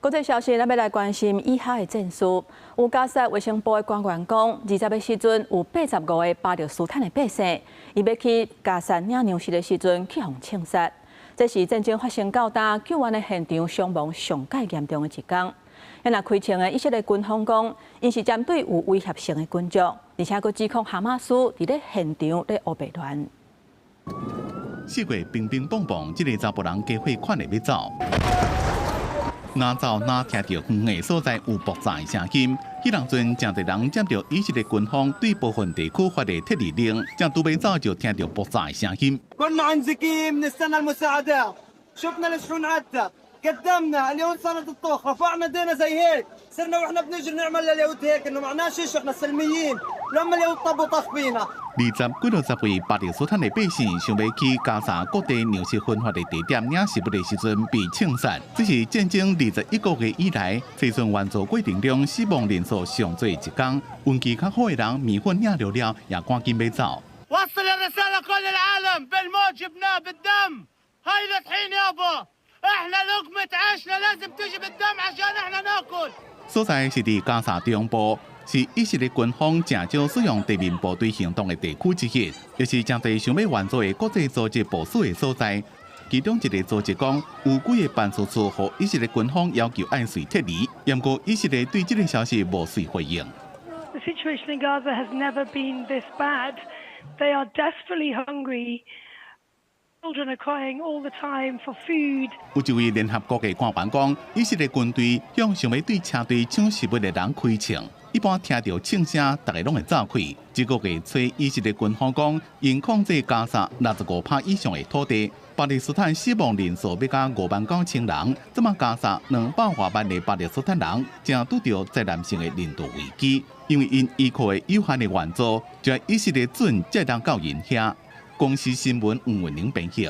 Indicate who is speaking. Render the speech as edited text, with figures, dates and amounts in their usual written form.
Speaker 1: 国际消息，咱要来关心以下的战事。有加沙卫生部的官员讲，20日时阵有85个巴勒斯坦的百姓，伊要去加沙领粮食的时阵去互枪杀。这是战争发生到大救援的现场伤亡上界严重的一天。那开枪的以色列军方讲，因是针对有威胁性的军众，而且佫指控哈马斯伫咧现场咧乌白乱。
Speaker 2: 四月乒乒乓乓，这个查甫人加伙款的要走。哪走哪听到远的所在有爆炸的声音，迄当阵真侪人接到以色列军方对部分地区发的撤离令，正拄要走就听到爆炸的声音。
Speaker 3: قدمنا اليوم صارت الطوخ رفعنا ايدينا زي هيك صرنا واحنا بنجري نعمل لليهود هيك انه معناه شيء احنا سلميين لما اليهود طبوا طخ فينا
Speaker 2: 20几60位巴勒斯坦的百姓想要去加沙各地粮食分发的地点领食物的时阵被枪杀，这是战争21个月以来飞船运作过程中死亡人数上最一天。运气较好的人面粉领着了，也赶紧要走。
Speaker 3: وصل الرسالة كل العالم بالموت جبناه بالدم هاي الطحين يابا احنا لقمة عيشنا لازم تجي بالدم عشان احنا ناكل
Speaker 2: 所在是伫加沙中部，是以色列军方正少使用地面部队行动的地区之一，也是真侪想要援助的国际组织部署的所在。其中一个组织讲，有几个办事处和以色列军方要求按时撤离，不过以色列对这个消息无遂回应。
Speaker 4: The situation in Gaza has never been this bad. They are desperately hungry. Children are crying all the time for food.
Speaker 2: 有一位联合国的官员讲，以色列军队向想要对车队抢食物的人开枪，一般听到枪声，大家拢会走开。这个月初，以色列军方讲，因控制加沙65%以上的土地，巴勒斯坦死亡人数要到59000人。这么加沙200多万的巴勒斯坦人正拄到灾难性的人道危机，因为因依靠的有限的援助，就以色列准才当到因遐。公司新闻黄文玲编辑。